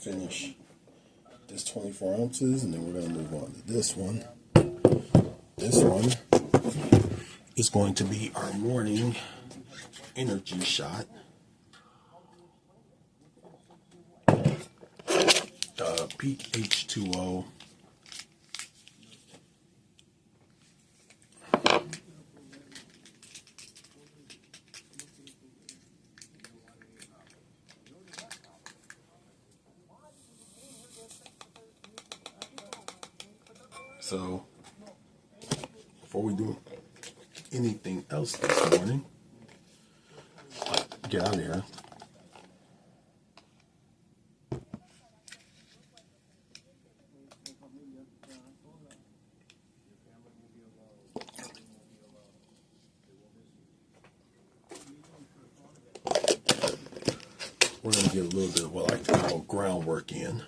finish this 24 ounces, and then we're going to move on to this one. This one is going to be our morning energy shot. Peak H2O. So, before we do anything else this morning, get out of here. We're going to get a little bit of what I like to call groundwork in.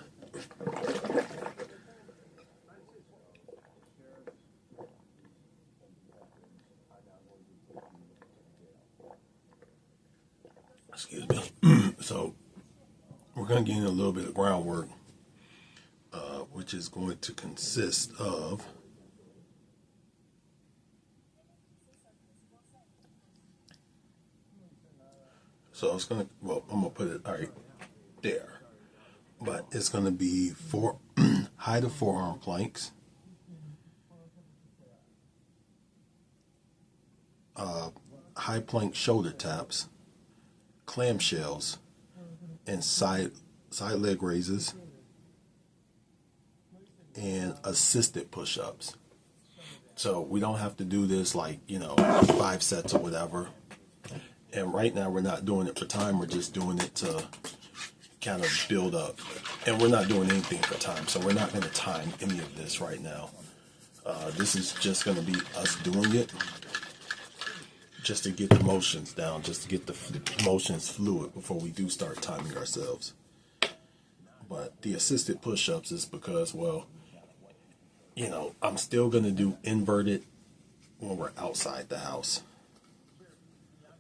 Excuse me. So we're going to get in a little bit of groundwork, which is going to consist of it's going to, I'm going to put it right there, but it's going to be height of forearm planks, high plank shoulder taps, clamshells, and side leg raises, and assisted push-ups. So we don't have to do this like 5 sets or whatever. And right now we're not doing it for time, we're just doing it to kind of build up. And we're not doing anything for time, so we're not going to time any of this right now. This is just going to be us doing it just to get the motions down, just to get the motions fluid before we do start timing ourselves. But the assisted push-ups is because, I'm still going to do inverted when we're outside the house.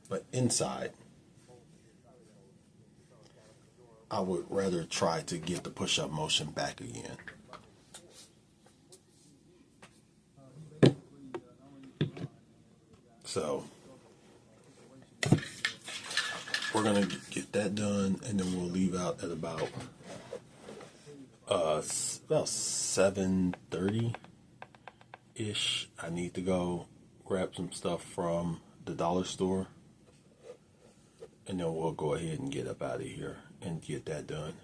But inside, I would rather try to get the push-up motion back again. So we're going to get that done, and then we'll leave out at about 7:30-ish. I need to go grab some stuff from the dollar store. And then we'll go ahead and get up out of here and get that done.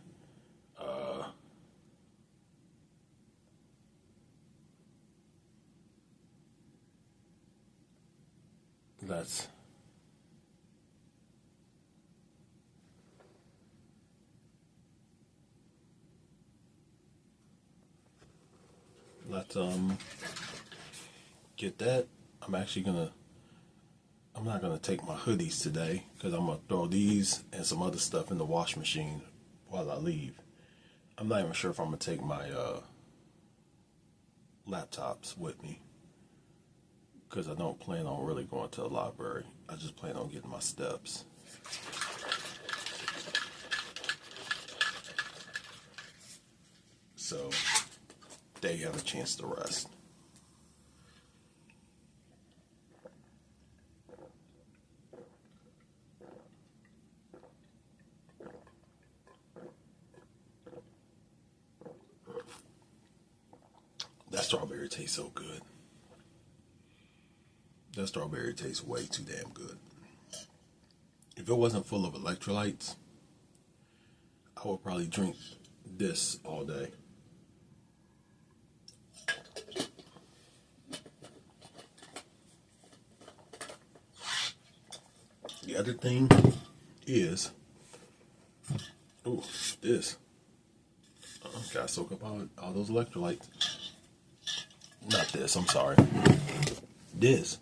Let's get that. I'm not going to take my hoodies today because I'm going to throw these and some other stuff in the wash machine while I leave. I'm not even sure if I'm going to take my laptops with me because I don't plan on really going to the library. I just plan on getting my steps. So they have a chance to rest. That strawberry tastes so good. That strawberry tastes way too damn good. If it wasn't full of electrolytes, I would probably drink this all day. The other thing is, this. Gotta soak up all those electrolytes. Not this, I'm sorry. This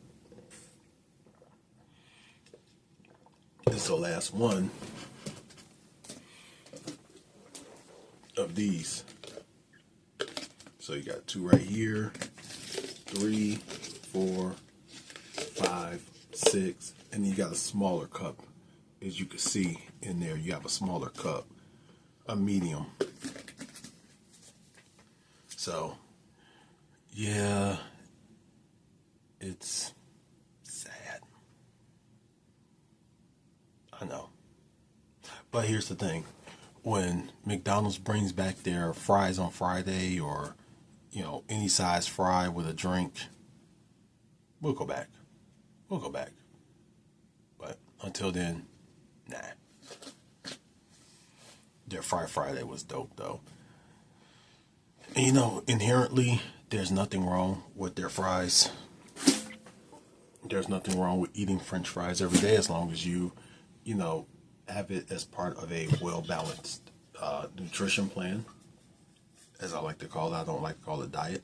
is the last one of these. So you got 2 right here, 3, 4, 5, 6, and then you got a smaller cup. As you can see in there, you have a smaller cup, a medium So, yeah, it's sad. I know. But here's the thing. When McDonald's brings back their fries on Friday, or, any size fry with a drink, we'll go back. We'll go back. But until then, nah. Their Fry Friday was dope, though. And, inherently, there's nothing wrong with their fries. There's nothing wrong with eating French fries every day, as long as you, have it as part of a well-balanced nutrition plan, as I like to call it. I don't like to call it diet.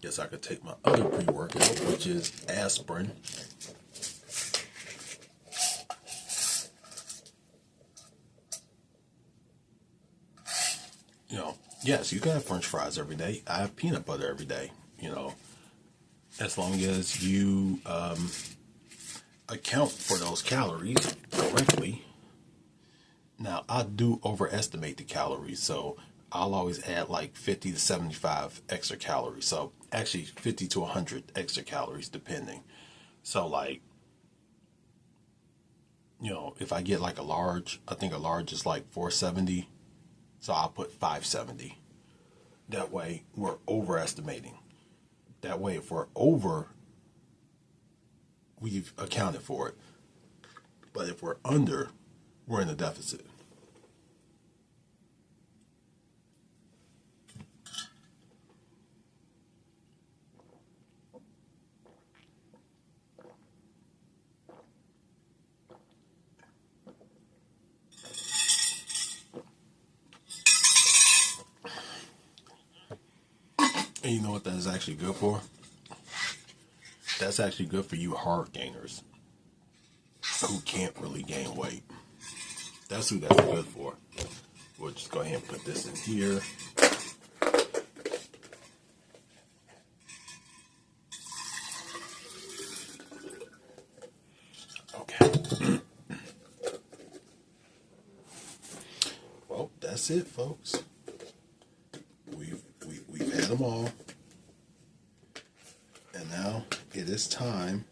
Guess I could take my other pre-workout, which is aspirin. Yes, you can have French fries every day. I have peanut butter every day, as long as you account for those calories correctly. Now, I do overestimate the calories, so I'll always add like 50 to 75 extra calories. So actually 50 to 100 extra calories, depending. So like, if I get like a large, I think a large is like 470. So I'll put 570. That way we're overestimating. That way if we're over, we've accounted for it. But if we're under, we're in a deficit. And you know what that is actually good for? That's actually good for you hard gainers who can't really gain weight. That's who that's good for. We'll just go ahead and put this in here. Okay. Well, that's it, folks. We've had them all. And now it is time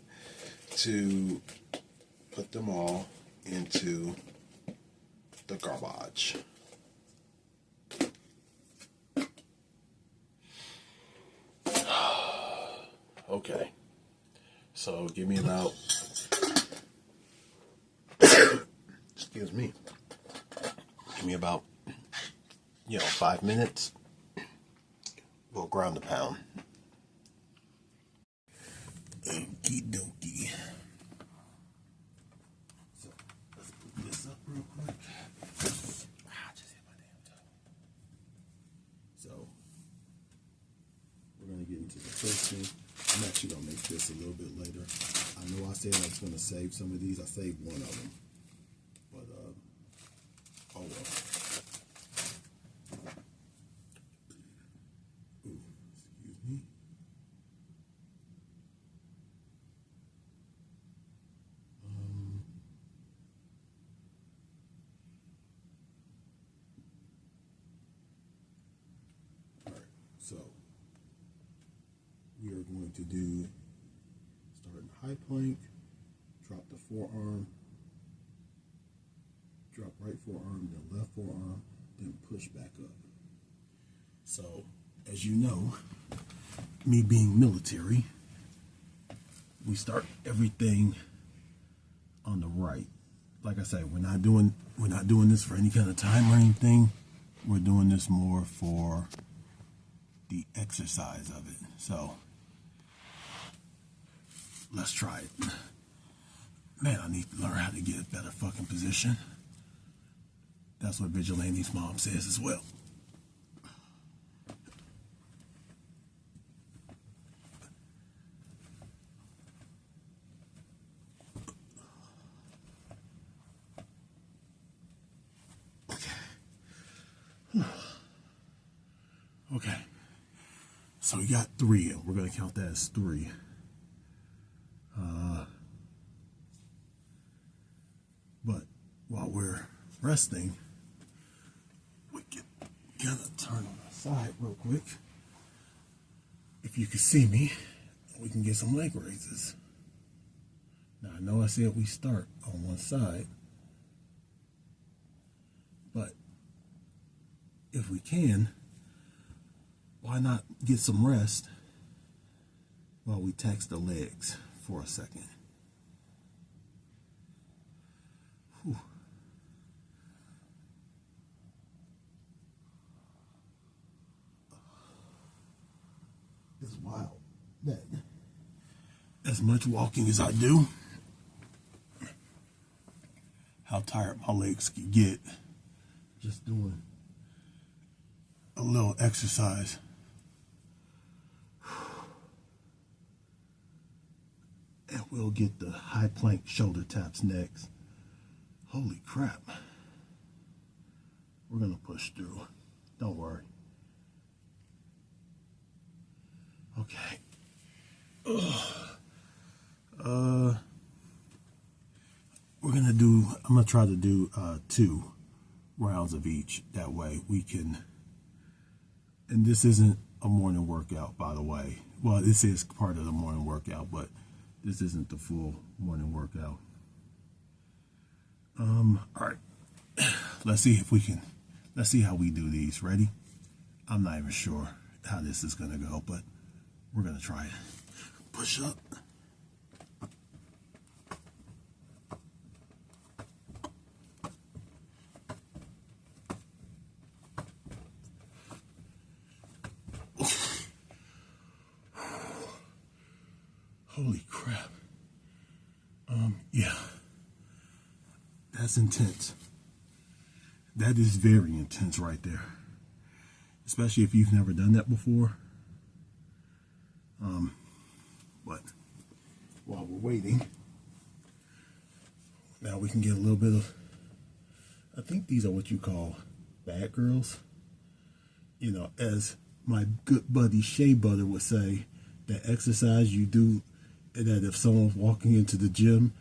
to put them all into the garbage. Okay. So give me about, excuse me, give me about, 5 minutes. We'll ground the pound. Okie dokie. So let's put this up real quick. Just hit my damn toe. So we're gonna get into the first thing. I'm actually gonna make this a little bit later. I know I said I was gonna save some of these. I saved one of them, but oh well. So we are going to do, start in high plank, drop the forearm, drop right forearm, then left forearm, then push back up. So as you know, me being military, we start everything on the right. Like I say, we're not doing this for any kind of time or anything. We're doing this more for the exercise of it. So let's try it. Man, I need to learn how to get a better fucking position. That's what Vigilante's mom says as well. Okay. So we got 3, and we're going to count that as 3. But while we're resting, we can kind of turn on the side real quick. If you can see me, we can get some leg raises. Now, I know I said we start on one side, but if we can, why not get some rest while we tax the legs for a second? Whew. It's wild that as much walking as I do, how tired my legs can get just doing a little exercise. And we'll get the high plank shoulder taps next. Holy crap. We're gonna push through. Don't worry. Okay. I'm gonna try to do 2 rounds of each. That way we can, and this isn't a morning workout, by the way. Well, this is part of the morning workout, but this isn't the full morning workout. All right. Let's see how we do these. Ready? I'm not even sure how this is gonna go, but we're gonna try it. Push up. Holy crap. Yeah. That's intense. That is very intense right there. Especially if you've never done that before. But while we're waiting, now we can get a little bit of, I think these are what you call bad girls. You know, as my good buddy Shea Butter would say, that exercise you do, that if someone's walking into the gym,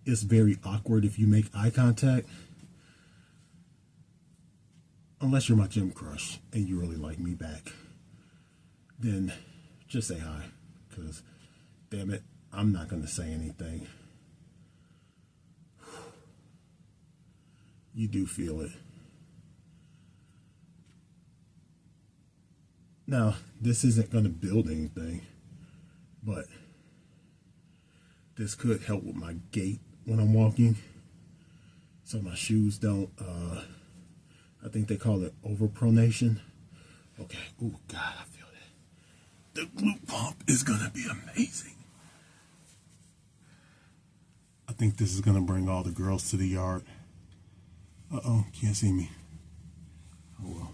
it's very awkward if you make eye contact. Unless you're my gym crush and you really like me back, then just say hi, because damn it, I'm not going to say anything. You do feel it. Now, this isn't going to build anything, but this could help with my gait when I'm walking, so my shoes don't, I think they call it overpronation. Okay, oh God, I feel that. The glute pump is going to be amazing. I think this is going to bring all the girls to the yard. Uh-oh, can't see me. Oh well.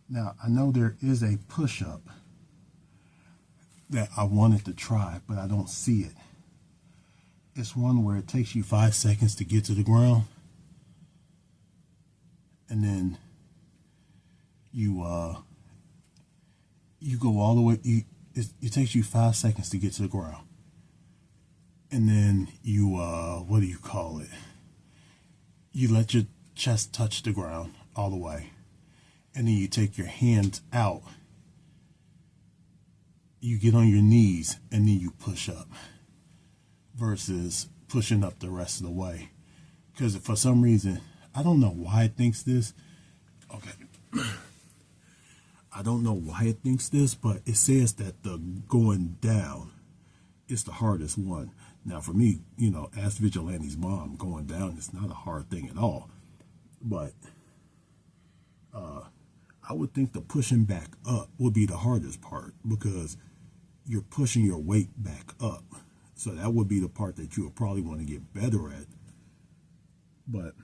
Now, I know there is a push-up that I wanted to try, but I don't see it. It's one where it takes you 5 seconds to get to the ground. And then you go all the way, it takes you 5 seconds to get to the ground. And then you, what do you call it? You let your chest touch the ground all the way. And then you take your hands out. You get on your knees and then you push up. Versus pushing up the rest of the way. Because for some reason, I don't know why it thinks this. Okay. I don't know why it thinks this, but it says that the going down is the hardest one. Now for me, you know, as Vigilante's mom, going down is not a hard thing at all. But I would think the pushing back up would be the hardest part, because you're pushing your weight back up. So that would be the part that you would probably want to get better at. But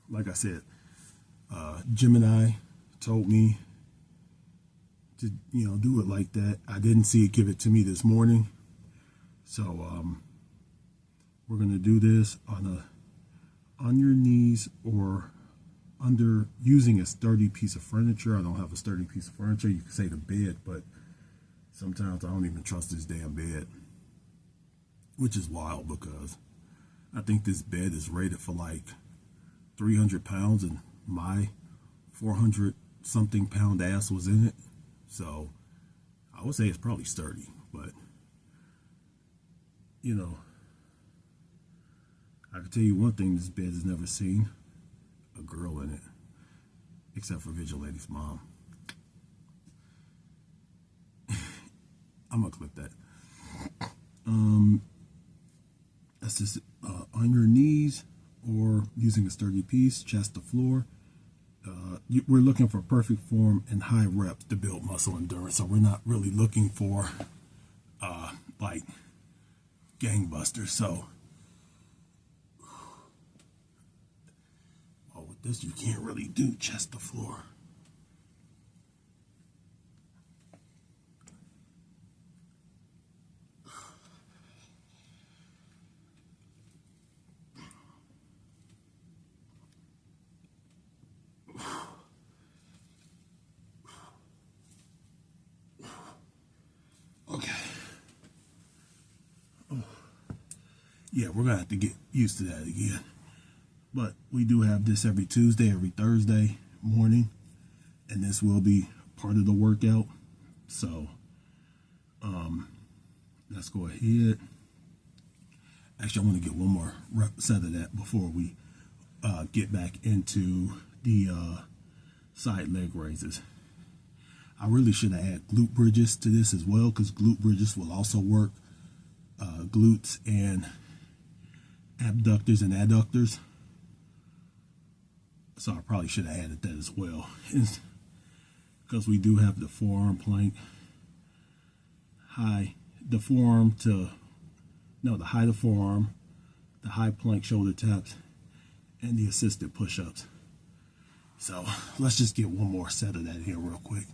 like I said, Gemini told me to, you know, do it like that. I didn't see it give it to me this morning. So we're going to do this on your knees or under, using a sturdy piece of furniture. I don't have a sturdy piece of furniture. You can say the bed, but sometimes I don't even trust this damn bed. which is wild because I think this bed is rated for like 300 pounds and my 400 something pound ass was in it. So I would say it's probably sturdy, but you know, I can tell you one thing this bed has never seen: a girl in it, except for Vigilante's mom. I'm gonna clip that. That's just on your knees or using a sturdy piece, chest to floor. We're looking for perfect form and high reps to build muscle endurance. So we're not really looking for like gangbusters. So with this, you can't really do chest to floor. Okay. Yeah, we're gonna have to get used to that again. But we do have this every Tuesday, every Thursday morning, and this will be part of the workout. So let's go ahead. Actually, I want to get one more set of that before we get back into the side leg raises. I really should have added glute bridges to this as well, because glute bridges will also work glutes and abductors and adductors. So I probably should have added that as well, because we do have the forearm plank, the high forearm, the high plank shoulder taps, and the assisted push-ups. So let's just get one more set of that here real quick.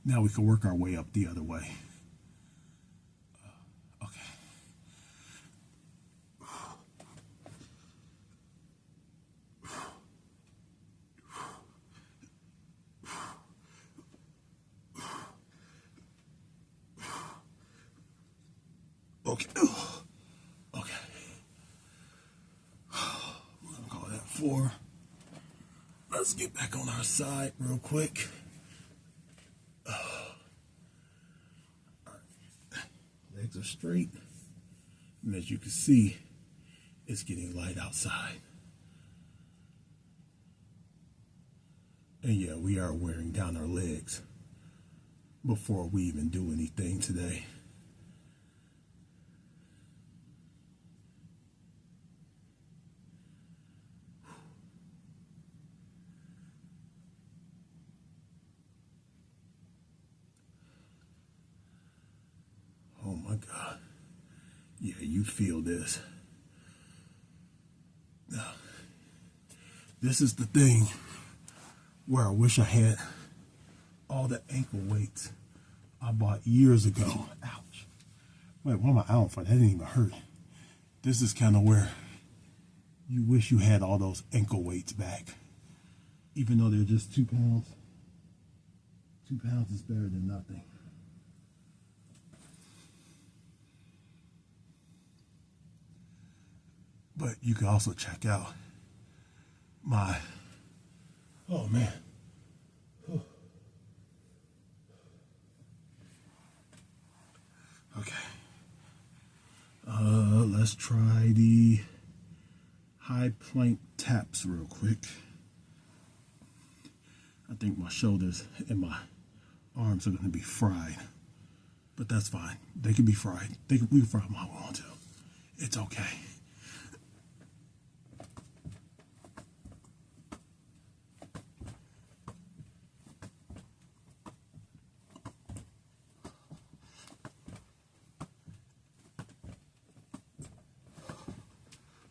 Now we can work our way up the other way. Okay. Okay. Okay. We're gonna call that 4. Let's get back on our side real quick. Legs are straight, and as you can see, it's getting light outside. And yeah, we are wearing down our legs before we even do anything today. Oh my God. Yeah, you feel this. Now, this is the thing where I wish I had all the ankle weights I bought years ago. Ouch. Wait, what am I out for? That didn't even hurt. This is kind of where you wish you had all those ankle weights back. Even though they're just 2 pounds. 2 pounds is better than nothing. But you can also check out my, oh man. Okay. Let's try the high plank taps real quick. I think my shoulders and my arms are going to be fried. But that's fine. They can be fried. We can fry them how we want to. It's okay.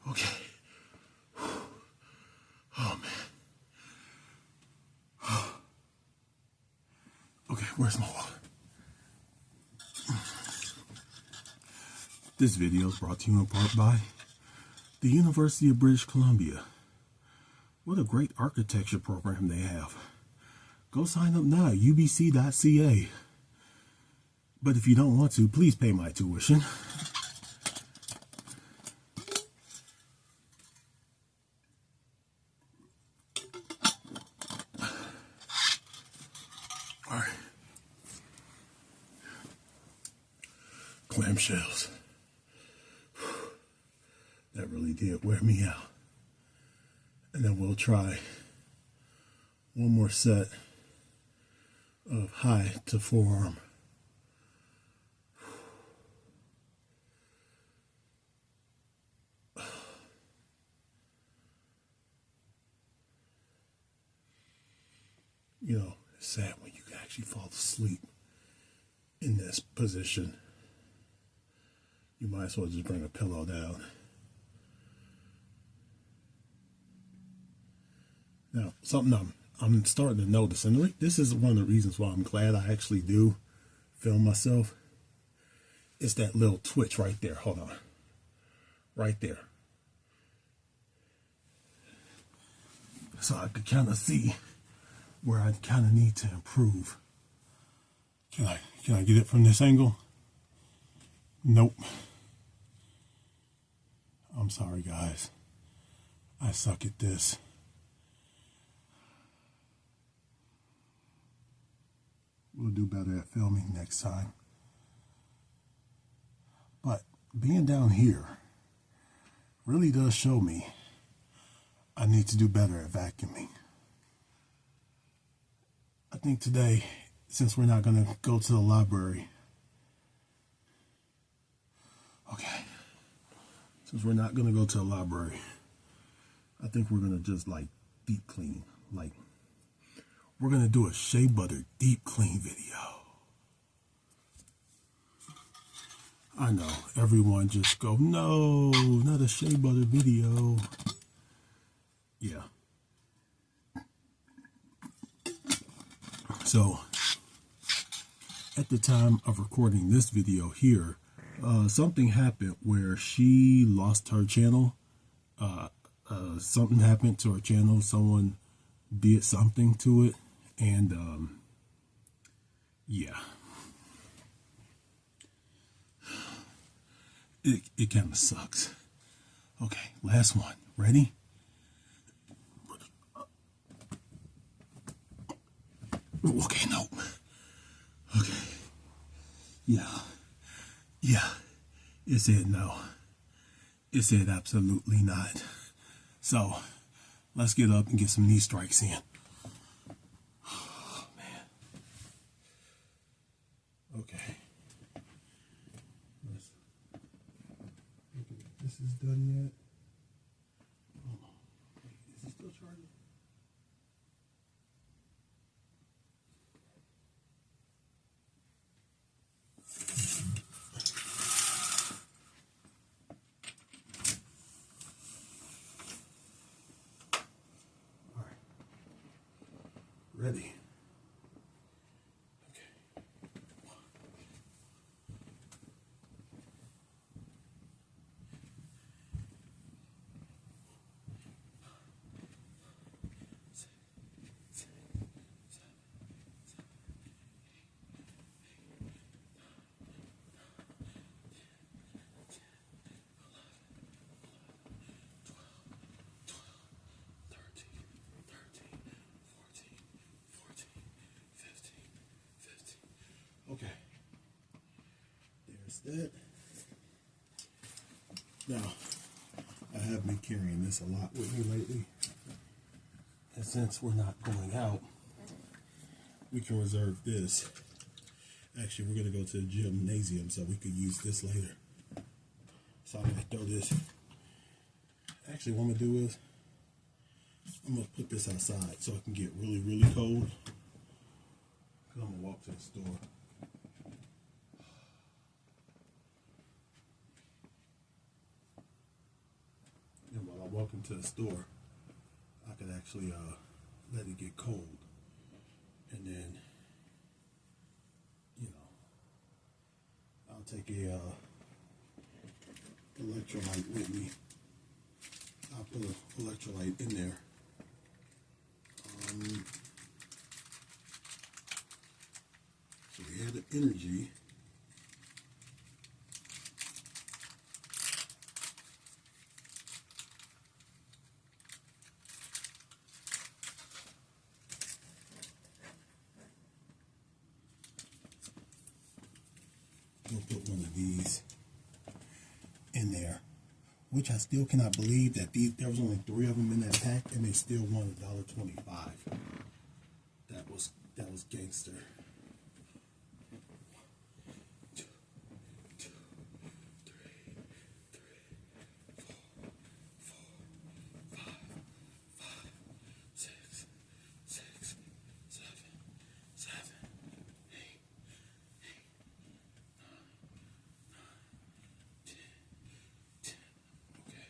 Okay. Oh, man. Okay, where's my water? This video is brought to you in part by the University of British Columbia. What a great architecture program they have. Go sign up now at ubc.ca. But if you don't want to, please pay my tuition. clamshells. That really did wear me out. And then we'll try one more set of high to forearm. You know, it's sad when you can actually fall asleep in this position. You might as well just bring a pillow down. Now, something I'm starting to notice, and this is one of the reasons why I'm glad I actually do film myself, is that little twitch right there. Hold on. Right there. So I could kind of see where I kind of need to improve. Can I get it from this angle? Nope. I'm sorry, guys. I suck at this. We'll do better at filming next time. But being down here really does show me I need to do better at vacuuming. I think today, since we're not going to go to the library, since we're not going to go to the library, I think we're going to just like deep clean. Like, we're going to do a shea butter deep clean video. I know, everyone just go, no, not a shea butter video. Yeah. So, at the time of recording this video here, something happened where she lost her channel. Something happened to her channel. Someone did something to it. And, yeah. It kind of sucks. Okay, last one. Ready? Okay, no. Okay. Yeah. It said no. It said absolutely not. So, let's get up and get some knee strikes in. Oh, man. Okay. Let's look if this is done yet. Hold on. Wait, is it still charging? Ready. Okay. Okay, there's that. Now, I have been carrying this a lot with me lately. And since we're not going out, we can reserve this. Actually, we're going to go to the gymnasium so we could use this later. So I'm going to throw this. Actually, what I'm going to do is, I'm going to put this outside so it can get really, really cold. Because I'm going to walk to the store. And while I walk into the store, I could actually let it get cold. And then, you know, I'll take a electrolyte with me. I'll put an electrolyte in there. So we added energy. we'll put one of these in there, which I still cannot believe that there was only 3 of them in that pack and they still won $1.25. That was gangster. 1, 2, 3, 4, 5, 6, 7, 8, 10. Okay.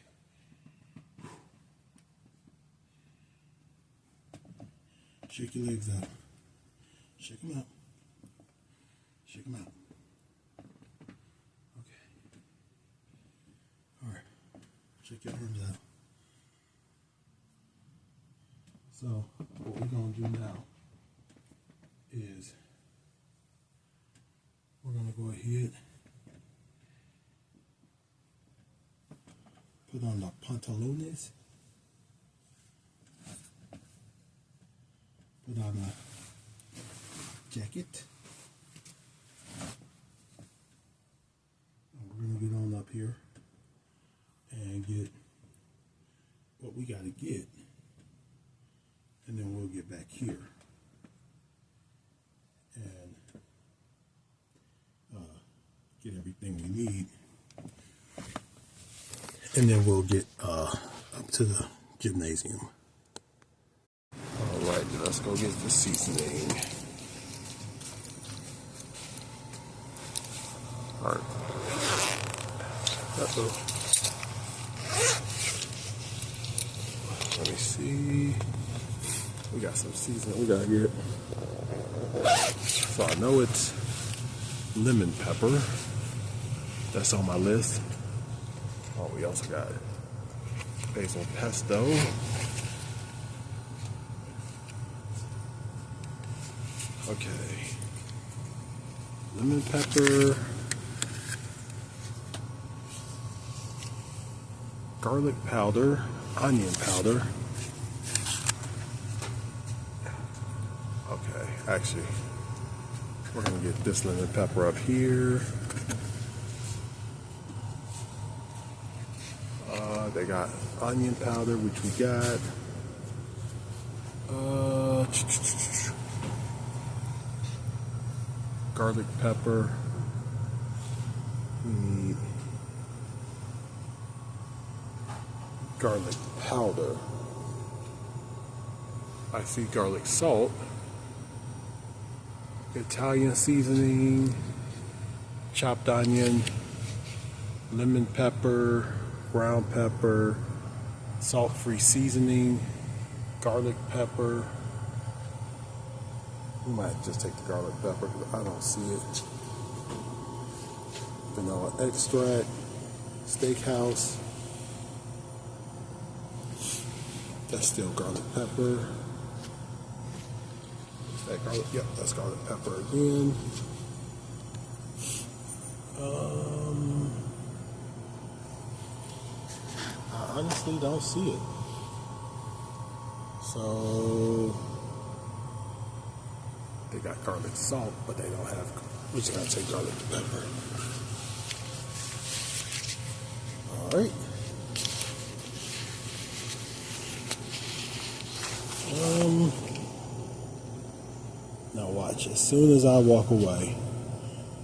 Shake your legs out. Shake them out. Shake them out. Okay. All right. Shake your arms out. So, what we're going to do now is we're going to go ahead, put on the pantalones, put on a jacket, and we're going to get on up here and get what we got to get, and then we'll get back here and get everything we need, and then we'll get up to the gymnasium. All right, let's go get the seasoning. All right. Let me see. We got some seasoning we gotta get. So I know it's lemon pepper. That's on my list. Oh, we also got basil pesto. Okay. Lemon pepper. Garlic powder. Onion powder. Okay, actually, we're gonna get this lemon pepper up here. They got onion powder, which we got. Garlic pepper. We need garlic powder. I see garlic salt. Italian seasoning. Chopped onion. Lemon pepper. Ground pepper. Salt-free seasoning. Garlic pepper. We might just take the garlic pepper because I don't see it. Vanilla extract. Steakhouse. That's still garlic pepper. Is that garlic? Yep, that's garlic pepper again. I honestly don't see it. So they got garlic salt, but they don't have. We're just gonna take garlic pepper. All right. Now watch, as soon as I walk away,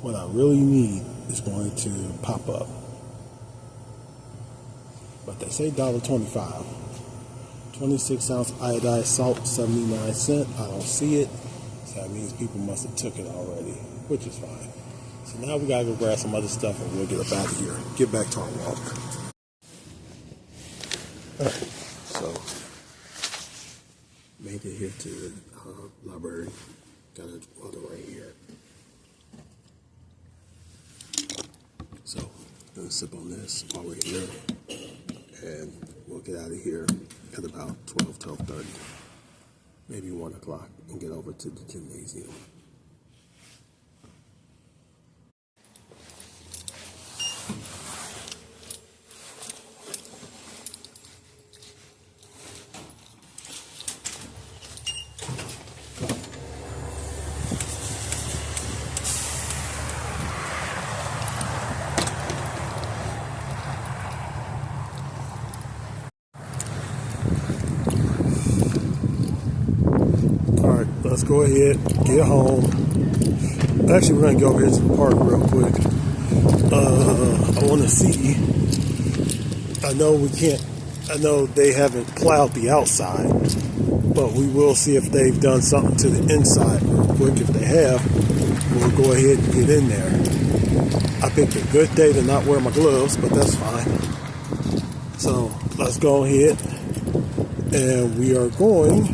what I really need is going to pop up. But they say $1.25. 26-ounce iodized salt, 79 cents. I don't see it. So that means people must have took it already, which is fine. So now we gotta go grab some other stuff and we'll get up out of here. Get back to our walk. Alright, so made it here to the library. Got a water right here. So, gonna sip on this while we're here, and we'll get out of here at about 12:30, maybe 1 o'clock, and get over to the gymnasium. go ahead, get home. Actually, we're gonna go over here to the park real quick. I want to see. I know we can't. I know they haven't plowed the outside, but we will see if they've done something to the inside real quick. If they have, we'll go ahead and get in there. I picked a good day to not wear my gloves, but that's fine. So let's go ahead, and we are going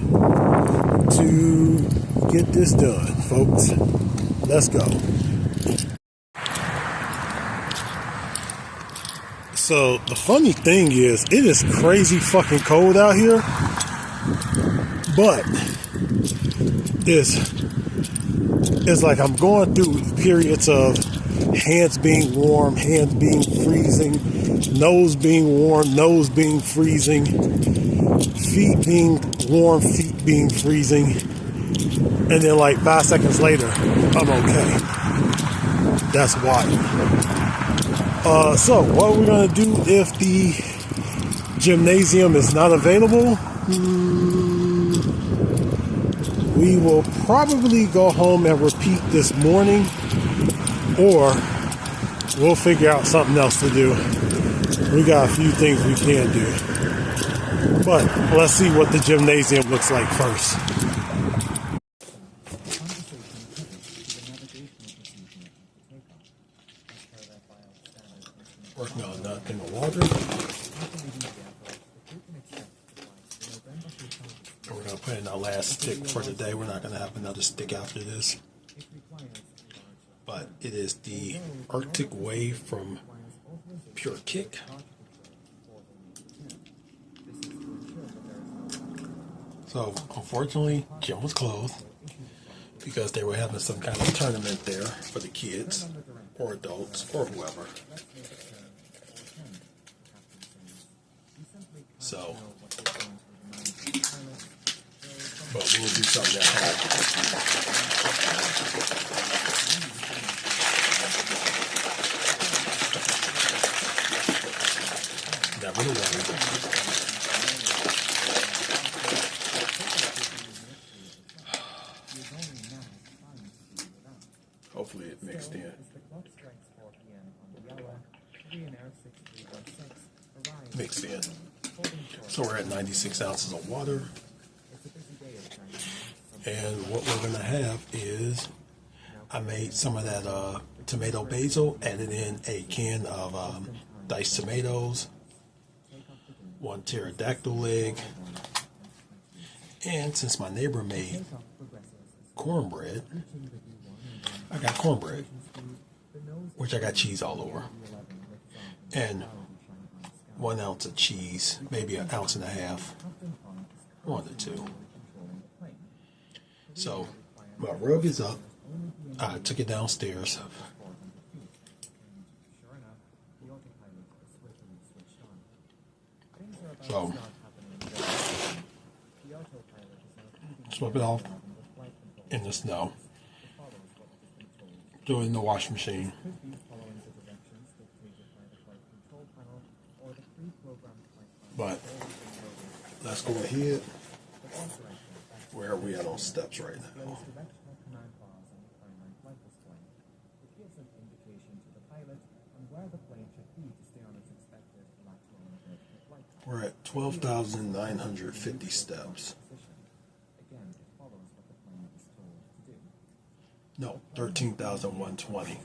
to get this done, folks. Let's go. So the funny thing is, it is crazy fucking cold out here, but it's like I'm going through periods of hands being warm, hands being freezing, nose being warm, nose being freezing, feet being warm, feet being freezing, and then like 5 seconds later, I'm okay. That's wild. So what are we going to do if the gymnasium is not available? We will probably go home and repeat this morning, or we'll figure out something else to do. We got a few things we can do, but let's see what the gymnasium looks like first. Working on nothing in water. We're going to put in our last stick for today. We're not going to have another stick after this. But it is the Arctic Wave from Pure Kick. So, unfortunately, gym was closed because they were having some kind of tournament there for the kids or adults or whoever. So, but we'll do something at home. Never the one. Hopefully it mixed in. Mixed in. So we're at 96 ounces of water. And what we're going to have is, I made some of that tomato basil, added in a can of diced tomatoes, 1 pterodactyl leg, and since my neighbor made cornbread, I got cornbread, which I got cheese all over, and 1 ounce of cheese, maybe 1.5 ounces, 1 or 2. So my rug is up. I took it downstairs. So sweep it off in the snow. Throw it in the washing machine. But let's go ahead. Where are we at on steps right now? We're at 12,950 steps. No, 13,120.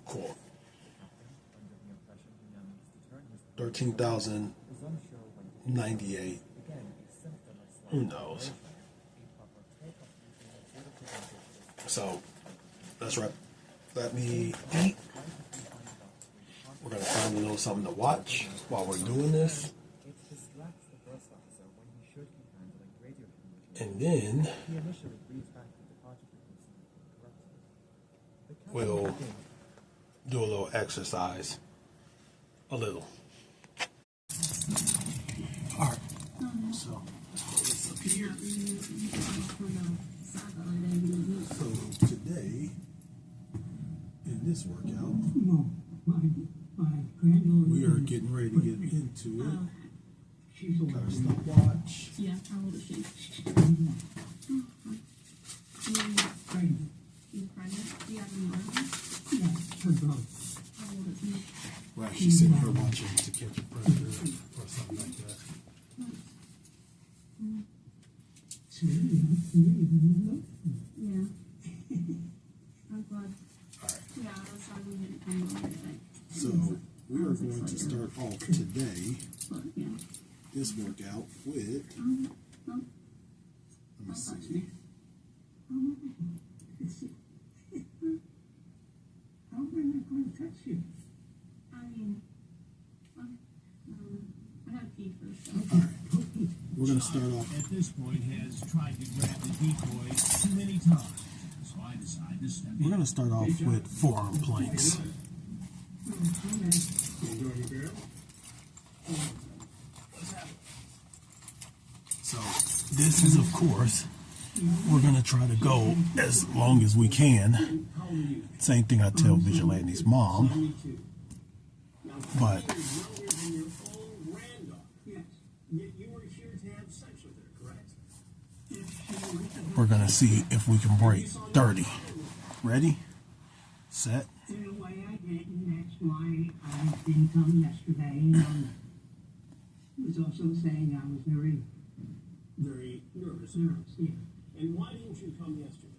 Cool. 13,098. Who knows? So let's let me eat. We're gonna find a little something to watch while we're doing this, and then we'll do a little exercise. A little. All right. So let's put this up here. So today, in this workout, we are getting ready to get into it. Got our stopwatch. Yeah, how old is she? Right, she's sitting here watching To Catch a Predator or something like that. Yeah. I'm glad. All right. Yeah, that's why we didn't come over today. So we are going to start off today But, yeah. this workout with. No. Let me see. How am I not going to touch you? I mean, I gotta pee first. So. All right. We're going to start off. At this point, has tried to grab the decoy too many times, so I decided to step in. We're going to start off with forearm planks. So this is, of course, we're going to try to go as long as we can. Same thing I tell Vigilante's mom. But we're going to see if we can break 30. Ready? Set. In a way I didn't, that's why I didn't come yesterday. Was also saying I was very nervous, yeah. And why didn't you come yesterday?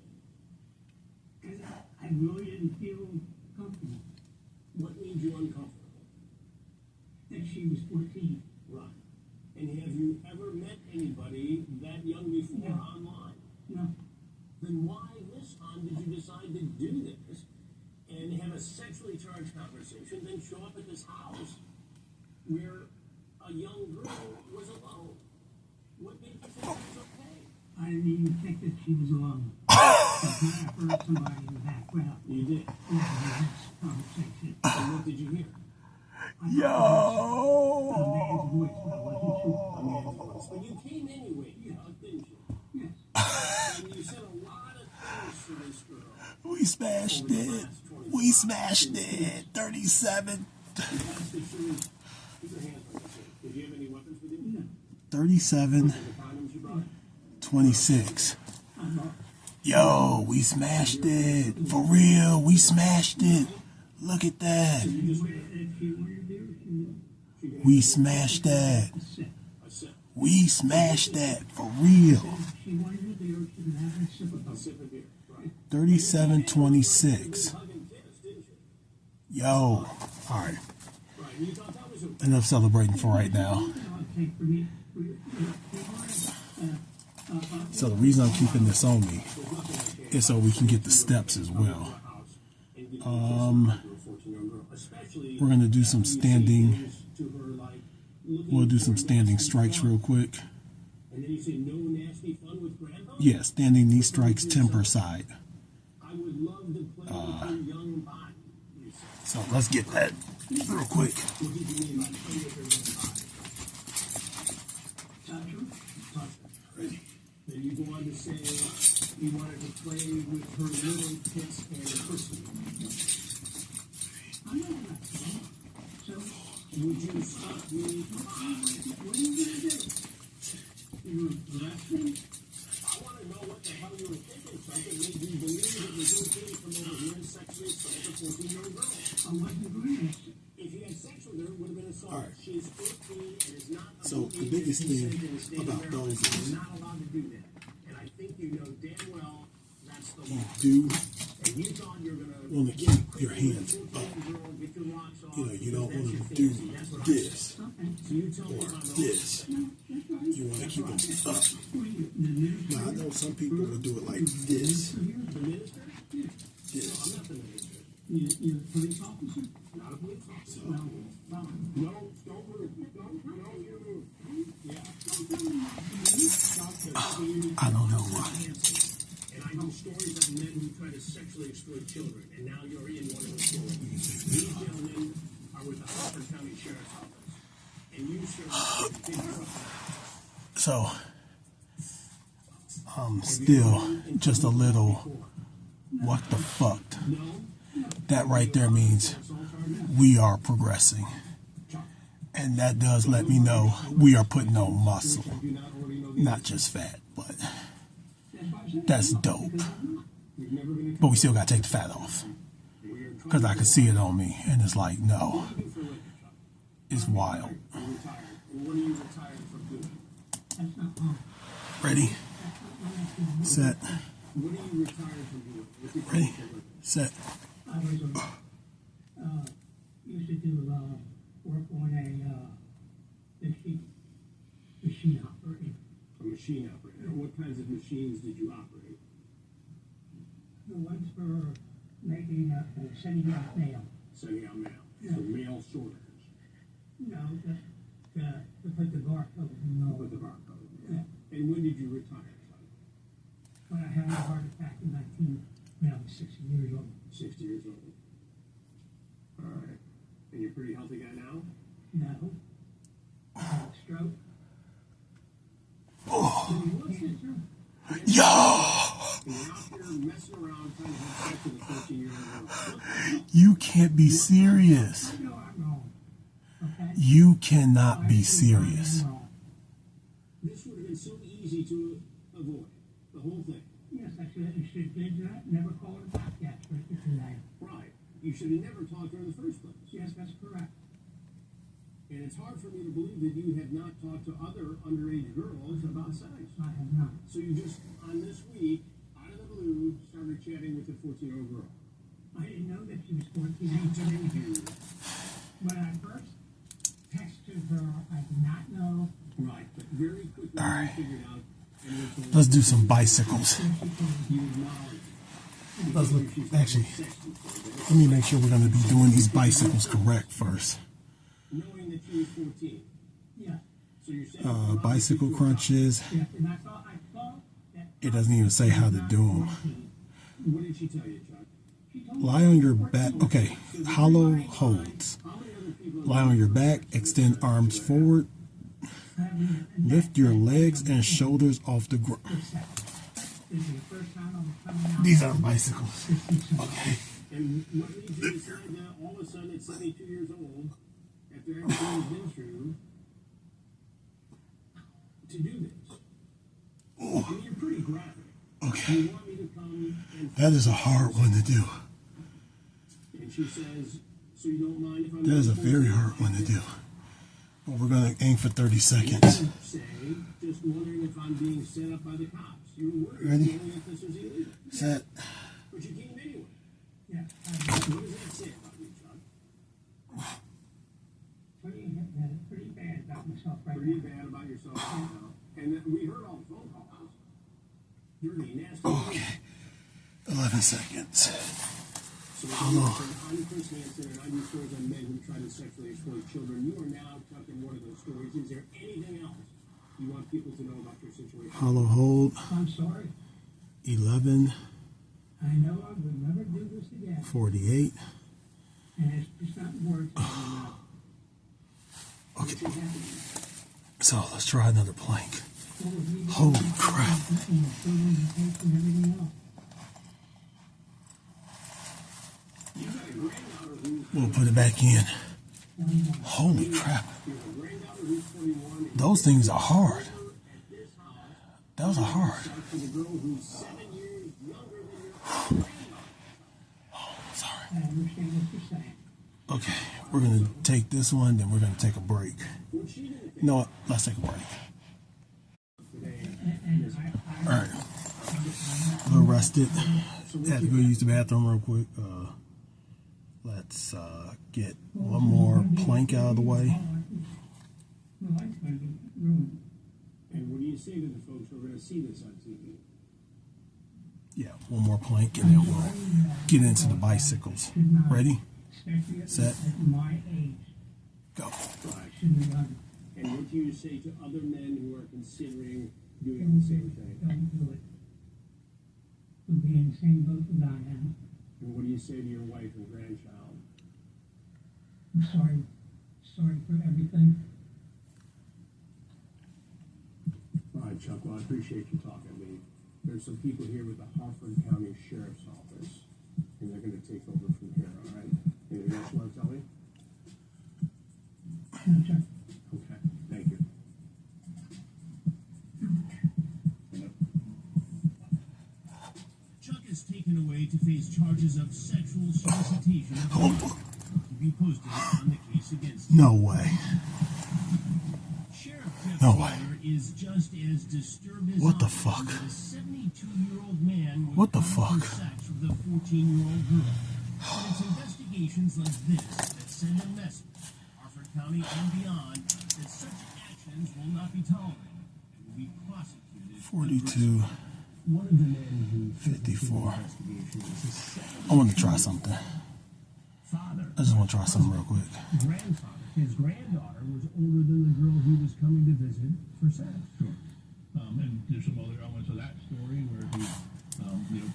Because I really didn't feel comfortable What made you uncomfortable? that she was 14. Right. And have you ever met anybody that young before No. online? No, Then why this time did you decide to do this and have a sexually charged conversation, then show up at this house where a young girl was alone? What made you think it was okay? I didn't even think that she was alone. I heard somebody in the background. You did. Yeah, this conversation. And what did you hear? A man's voice, but I wasn't sure. A man's voice. But you came anyway, didn't you? Yes. And you said a lot of things to this girl. We smashed it. We smashed it. 37. Put your hands on yourself. Did you have any weapons with you? No. 37. The condoms you brought? 26. Yo, we smashed it. For real, we smashed it. Look at that. If she wanted to do it, she would. We smashed that. A sip. A sip. We smashed that. For real. If she wanted to do it, she would have a sip of A it. sip of beer. Right. 37-26. Hug and kiss, didn't you? Yo. All right. Right. And you thought that was okay. Enough celebrating for right now. You know, I think for me, So the reason I'm keeping this on me is so we can get the steps as well. We're going to do some standing. We'll do some standing strikes real quick. And then you say no nasty fun with grandpa? Yeah, standing knee strikes 10 per side. I would love to play with your young body. You said. So let's get that real quick. What did you mean by play with your young body? touch her. Touch her. Ready. Then you go on to say you wanted to play with her little tits and pussy. I know that. So, Would you stop me? what are you going to do? You were wrestling? I want to know what the hell you were thinking, so I can make you believe it was okay to come over here and sexually assault a 14-year-old girl. I wasn't going to. If you had sex with her, it would have been assault. All right. She's 15 and is not of So the the age biggest of thing consent in the state of about Maryland. those is- You're not allowed to do that. And I think you know damn well that's the law. Do And you thought you were going want to keep your hands up. Get your rocks off. You know, you don't because want that's to your do fantasy. That's what I this said. Okay. So you tell me or if I'm wrong. this. No, that's right. You want to keep them up. What are you, the minister? Now, I know some people would do it like this. The minister? No, I'm This. not the minister. You're a police officer? Not a police officer. No. No, don't move. No, you move. Yeah. I don't know why. And I know stories of men who try to sexually exploit children, and now you're in one of those stories. These gentlemen are with the Harford County Sheriff's Office, and you serve big trouble. So, still just a little, what the fuck? That right there means we are progressing. And that does let me know we are putting on muscle. Not just fat, but that's dope. But we still got to take the fat off. because I could see it on me, and it's like, no, What do you do for a living, Chuck? it's wild. You're retired. And what are you retired from doing? That's not wrong. Ready, set, What are you retired from doing? What's your ready, for a living? set. I was used to do work on a machine operating. A machine operator. And what kinds of machines did you operate? The ones for making sending out mail. Sending out mail. Yeah. So mail sorters. No, to put the barcode in the With the barcode. Yeah. And when did you retire, son? When I had a heart attack in when I was 60 years old. 60 years old. All right. And you're a pretty healthy guy now? No. I had a stroke. Yo, And you're out here messing around trying to have sex with a 13-year-old girl. you can't be serious. I know I'm wrong. Okay? You cannot be serious. I'm wrong. This would have been so easy to avoid. The whole thing. Yes, I should have did that. Never called it back yet. Today. Right. You should have never talked to her in the first place. Yes, that's correct. And it's hard for me to believe that you have not talked to other underage girls about sex. I have not. So you just, on this week, out of the blue, started chatting with a 14-year-old girl. I didn't know that she was 14. When I first texted her, I did not know. Right. But very quickly All right. you figured out. And you told Let's do some bicycles. you acknowledged. Let's look. Actually, let me make sure we're going to be doing these bicycles correct first. Knowing that she was 14. Yeah. So you're saying Bicycle crunches. Yeah. And I thought that. It doesn't even say how to do them. What did she tell you, Chuck? She told me Lie on your back. Okay, hollow holds. How many other people Lie on your back. Extend arms forward. Lift your legs and shoulders off the ground. This is the first time I'm coming out. These are bicycles. Okay. And what made you decide that all of a sudden at 72 years old, after everything you've been through, to do this? I mean, you're pretty graphic. Okay. You want me to come and... That is a hard one to do. And she says, so you don't mind if I'm... That is a very hard one to do. But we're going to aim for 30 seconds. Say, just wondering if I'm being set up by the cops. You were worried Ready? knowing if this was illegal. Set. But you came anyway. Yeah. What does that say about you, Chuck? Pretty bad about myself right Pretty now. bad about yourself right now. And then we heard all the phone calls. Dirty, nasty. Okay. 11 seconds. So Hello. I'm Chris Hansen, and I do stories on men who try to sexually exploit children. You are now talking one of those stories. Is there anything else you want people to know about your situation? Hollow hold. I'm sorry. 11. I know I will never do this again. 48. And it's just not words. Okay. So let's try another plank. Holy crap. You got a granddaughter who's We'll put it back in. Holy crap. you have a granddaughter who's 21. And Those things are hard. at this house, Those are hard. talk to the girl who's 7 years younger than your granddaughter. Sorry. I understand what you're saying. Okay. We're going to take this one, then we're going to take a break. What's she gonna think You know what? Let's take a break. today? And All right. A little rested. Had to go use the bathroom real quick. Let's get one more plank out of the way. my life's going to be ruined. And what do you say to the folks who are going to see this on TV? Yeah, one more plank, and then we'll get into the bicycles. Ready? Especially Set. at my age. Go. Right. Shouldn't have done it. And what do you say to other men who are considering doing the same thing? Don't do it. You'll be in the same boat that I am. And what do you say to your wife and grandchild? I'm sorry. Sorry for everything. All right, Chuck, well, I appreciate you talking to me. There's some people here with the Harford County Sheriff's Office, and they're going to take over from here, all right? Anything else you want to tell me? No, Chuck. Okay, thank you. Chuck is taken away to face charges of sexual solicitation of minors. To be posted on the case against him. No way. Sheriff Jeff No way. Taylor is just as disturbed as What the I am fuck? that a 72-year-old man would What the commit fuck? sex with a 14-year-old girl. But it's investigations like this that send a message, Harford County and beyond, that such actions will not be tolerated and will be prosecuted. 42, One of the men who 54. investigation is his I want to try something. father. I just want to try something real quick. Grandfather. His granddaughter was older than the girl he was coming to visit for sex. Sure. And there's some other elements of that story where he,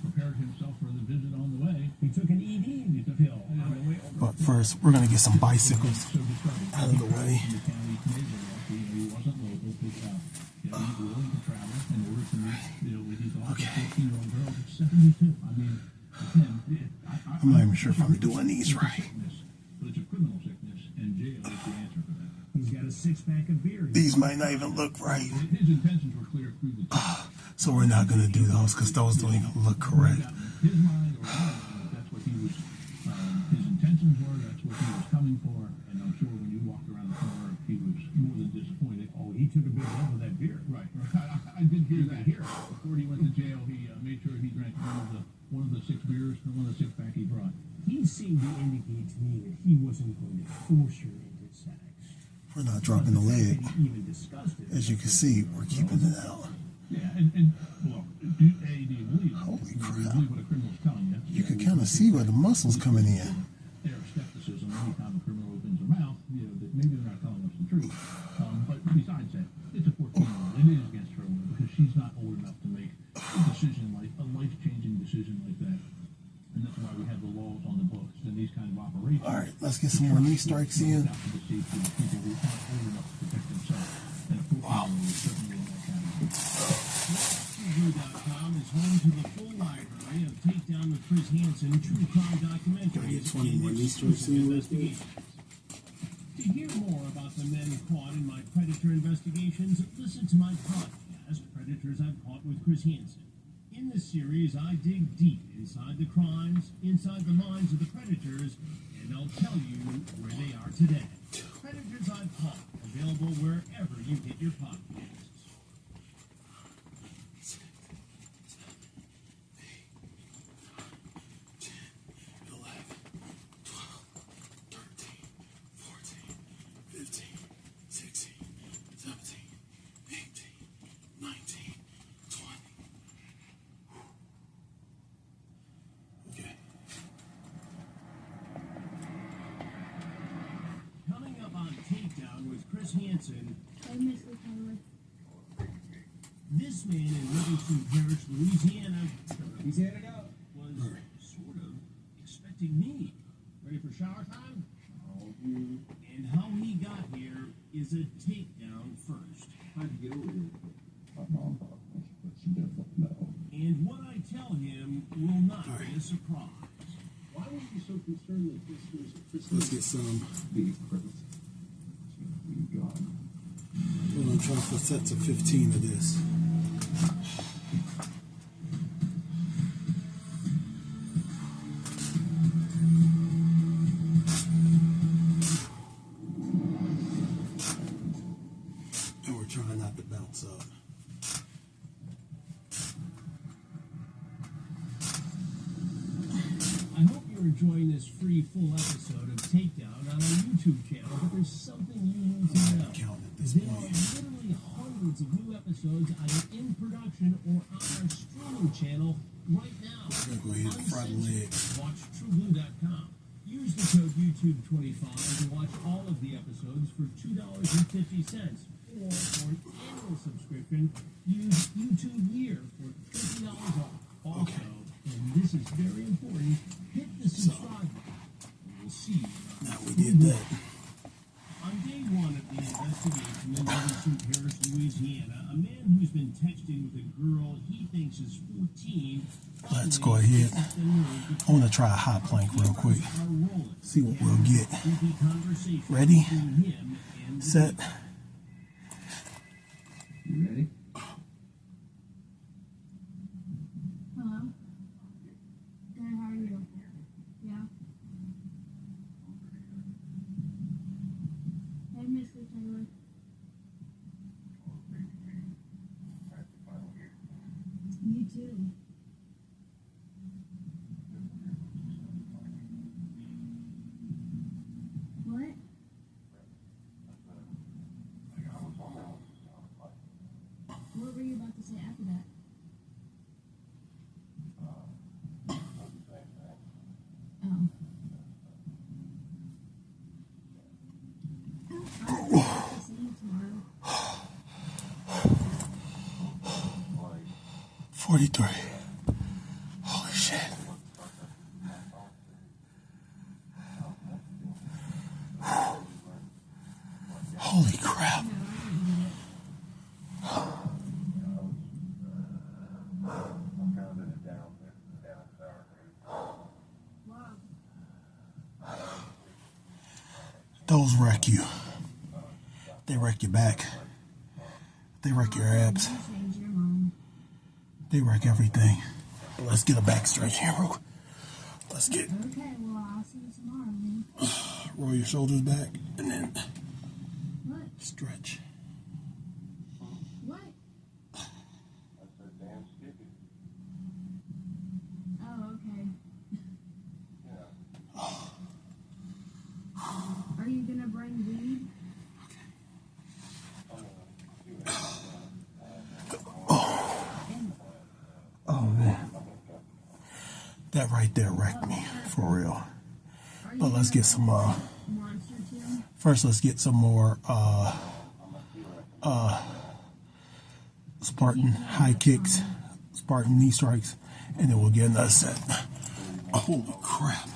prepared himself for the visit on the way. He took an ED pill on the way over. But first, we're going to get some bicycles So disturbing. out of the way. In the county neighborhood, he wasn't local, but he was willing to travel in order to meet, with his daughter, 14-year-old girl, who's 72. I mean, again, I'm not even sure if I'm doing these right. But it's a criminal sickness, and jail is the answer for that. He's got a six-pack of beer. These might not even look right. His intentions were clear through the So we're not going to do those because those don't even look correct. his mind or our mind, that's what he was, his intentions were, that's what he was coming for, and I'm sure when you walked around the corner, he was more than disappointed. Oh, he took a big lump of that beer. Right. I did hear that. Before he went to jail, he made sure he drank one of the 6 beers, one of the 6-pack he brought. He seemed to indicate to me that he wasn't going to force her into sex. We're not dropping the leg. He even discussed it. As you can see, we're keeping it out. Yeah, and well, do you believe? Holy Do you crap. believe what a criminal's telling you? You can kind of see where the muscles coming in. There's skepticism anytime a criminal opens their mouth, that maybe they're not telling us the truth. But besides that, it's a 14-year-old. It is against her will because she's not old enough to make a decision like a life-changing decision like that. And that's why we have the laws on the books and these kind of operations. All right, let's get some more knee strikes in. Out for the safety of people who aren't old enough to protect themselves. And a 14-year-old is certainly in that category. TrueBlue.com is home to the full library of Takedown with Chris Hansen true crime documentaries. Get 20 more and knee strikes in real quick. investigations. To hear more about the men caught in my predator investigations, listen to my podcast, Predators I've Caught with Chris Hansen. In this series, I dig deep inside the crimes, inside the minds of the predators, and I'll tell you where they are today. Predators I've Caught, available wherever you get your podcasts. Okay. Coming up on Takedown with Chris Hansen, this man in Livingston Parish, Louisiana, was sort of expecting me. Ready for shower time? And how he got here is a takedown first. How'd you get over here? My mom thought she definitely know. And what I tell him will not be a surprise. Why were you so concerned that this was a Christmas? Let's get some. Big Christmas. You got it. We're going to try for sets of 15 of this. And we're trying not to bounce up. I hope you're enjoying this free full episode of Takedown on our YouTube channel, but there's something you need to know. Count at this There are point. literally hundreds of new episodes either in production or on our streaming channel right now. We're going to go ahead and fry the leg. Watch TrueBlue.com. Use the code YouTube25 to watch all of the episodes for $2.50. Or for an annual subscription, use YouTube Year for $20 off. Also, and this is very important, hit the subscribe button. We'll see you. Now we did that. On day one of the investigation in Livingston Parish, Louisiana, a man who's been texting with a girl he thinks is 14. Let's go ahead. I want to try a high plank real quick. See what we'll get. Ready? Set. You ready? Hello? Dad, miss you, Taylor. You too. What? What were you about to say after that? Oh. I'll see you tomorrow. 43. Holy shit. Holy crap. Those wreck you. They wreck your back. They wreck your abs. Change your mind. They wreck everything. But let's get a back stretch here, bro. Let's get, Okay, well, I'll see you tomorrow then. roll your shoulders back and then What? stretch. What? Oh, okay. Are you gonna bring weed? Oh man. That right there wrecked me, for real. Are But let's get some, Monster too? first let's get some more, Spartan high kicks, Spartan knee strikes, and then we'll get another set. Holy crap.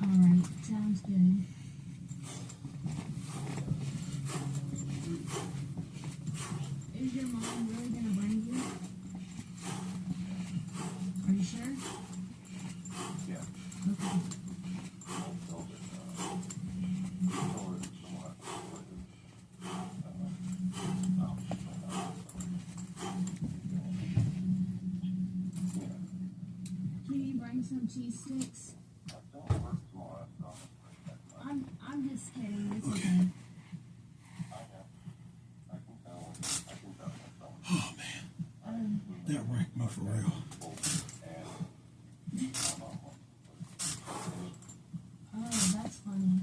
Alright, sounds good. Is your mom really gonna bring you? Are you sure? Yeah. Okay. Can you bring some cheese sticks? I'm just kidding. It's okay. Oh man. That wrecked me for real. Oh, that's funny.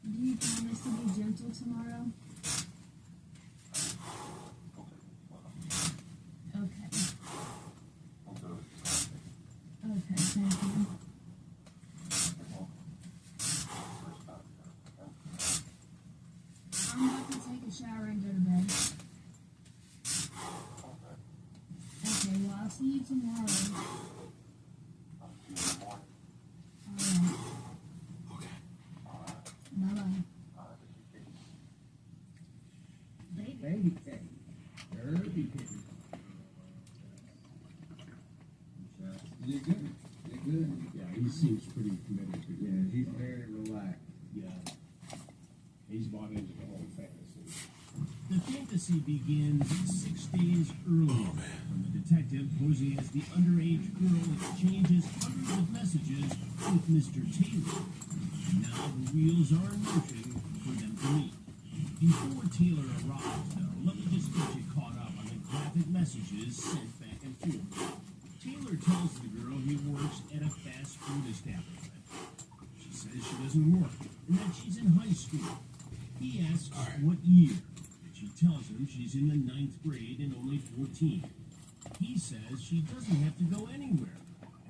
Do you promise to be gentle tomorrow? Okay. Okay, thank you. I'm about to take a shower and go to bed. Okay, well, I'll see you tomorrow. Alright. Okay. Bye-bye. Baby cake. Burpee cake. You're good. You're good. Yeah, he seems pretty committed to it. Yeah, he's very relaxed. Yeah. He's bought into the whole fantasy. The fantasy begins 6 days earlier when the detective posing as the underage girl exchanges hundreds of messages with Mr. Taylor. Now the wheels are in motion for them to meet. Before Taylor arrives, though, let me just get you caught up on the graphic messages sent back and forth. Taylor tells the girl he works at a fast food establishment. She says she doesn't work and that she's in high school. He asks what year. She tells him she's in the 9th grade and only 14. He says she doesn't have to go anywhere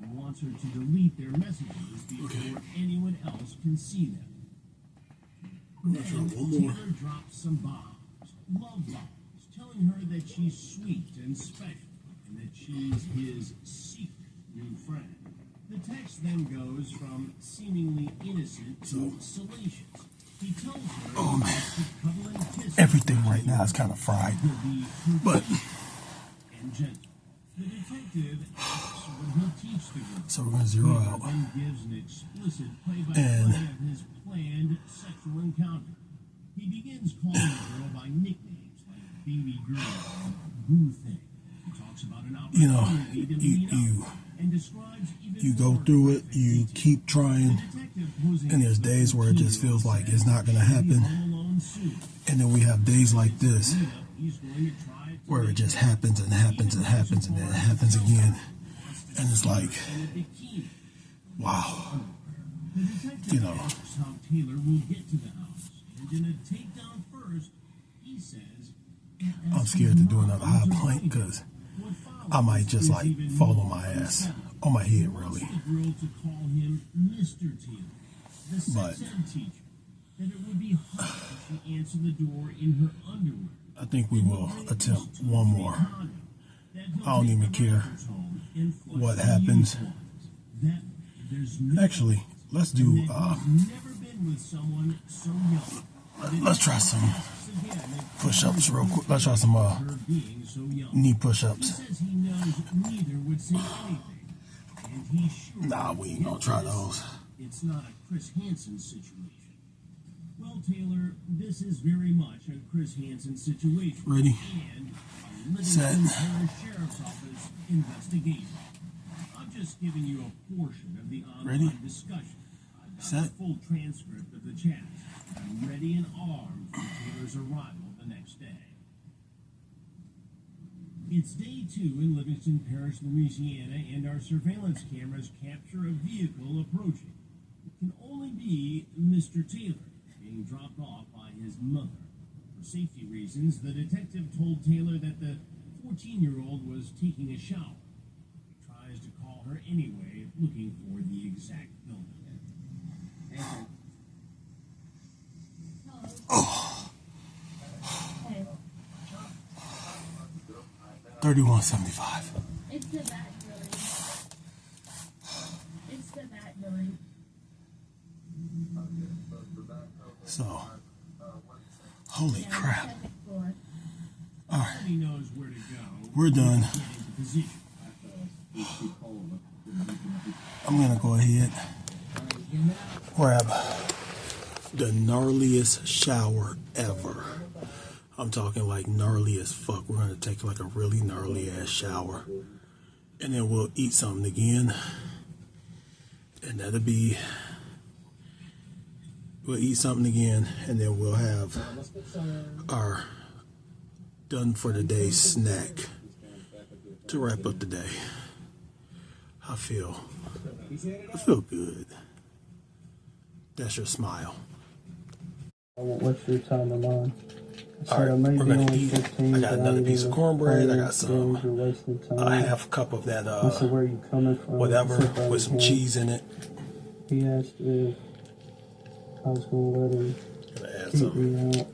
and wants her to delete their messages before anyone else can see them. Then Taylor drops some bombs, love bombs, telling her that she's sweet and special and that she's his secret new friend. The text then goes from seemingly innocent to salacious. He tells her Oh man. to cuddle and kiss Everything right now is kind of fried. But and gentle. The detective asks what he'll teach the girl. so we're gonna zero Taylor out. then gives an explicit And- play-by-play of his planned sexual encounter. He begins calling the girl by nicknames like baby girl and boo thing. He talks about an You know, opportunity to meet up. and describes even You go more through it, you detail. keep trying, Detective Jose and there's days where it just feels like it's not going to says happen. he'll be home alone soon. And then we have days like this He's going to try to where it make just happens and happens and happens and then it happens again. And it's like, in a bikini. wow. The detective You know. asks how Taylor will get to the house, and in a takedown first, he says, I'm scared to do another high plank because I might just like fall on my ass, on my head really. The girl to call him Mr. Taylor, the But- sex ed teacher, that it would be hot if she answered the door in her underwear. I think we will attempt one more. I don't even care what happens. Actually, let's do, Never been with someone so young. let's try some push-ups real quick. Let's try some Her being so young. knee He push-ups. says he knows neither would say anything, and he's sure Nah, we ain't gonna try those. it's not a Chris Hansen situation. Well, Taylor, this is very much a Chris Hansen situation. Ready? And a Set. Livingston Parish Sheriff's Office investigation. I'm just giving you a portion of the online Ready? discussion. I've got Set. a full transcript of the chat. I'm ready and armed for Taylor's arrival the next day. It's day 2 in Livingston Parish, Louisiana, and our surveillance cameras capture a vehicle approaching. It can only be Mr. Taylor, being dropped off by his mother. For safety reasons, the detective told Taylor that the 14-year-old was taking a shower. He tries to call her anyway, looking for the exact building. Hey, 3175. it's the back building. It's the back building. So, holy Yeah, crap. second floor. All right, He knows where to go. we're done. Get into position. I'm gonna go ahead, grab the gnarliest shower ever. I'm talking like gnarly as fuck. We're gonna take like a really gnarly ass shower, and then we'll eat something again, and that'll be. We'll eat something again, and then we'll have our done for the day snack to wrap up the day. I feel good. That's your smile. I won't waste your time of mine. I All right, said I may we're be gonna only eat. 15, I got but another ain't piece of gonna cornbread. I play got some games or wasting time. a half cup of that I said, where are you coming from? whatever He said, right with some here. cheese in it. He asked if I was going to let him Gonna add keep some. me out.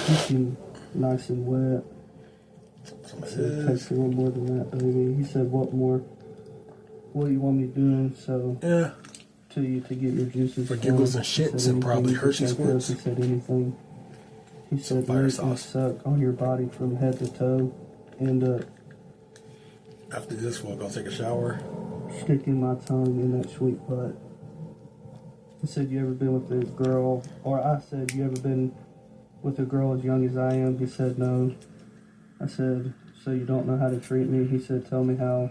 Keep him nice and wet. Some I of said, it this. takes a little more than that, baby. He said, what more? What do you want me doing? So, Yeah. to you to get your juices For giggles flowing. and shits He said, and probably anything you can Hershey think of. squirts. He said anything. He Some said fire make me sauce. suck on your body from head to toe and After this, we'll go take a shower. sticking my tongue in that sweet butt. He said, you ever been with a girl, or I said, you ever been with a girl as young as I am? He said, no. I said, so you don't know how to treat me? He said, tell me how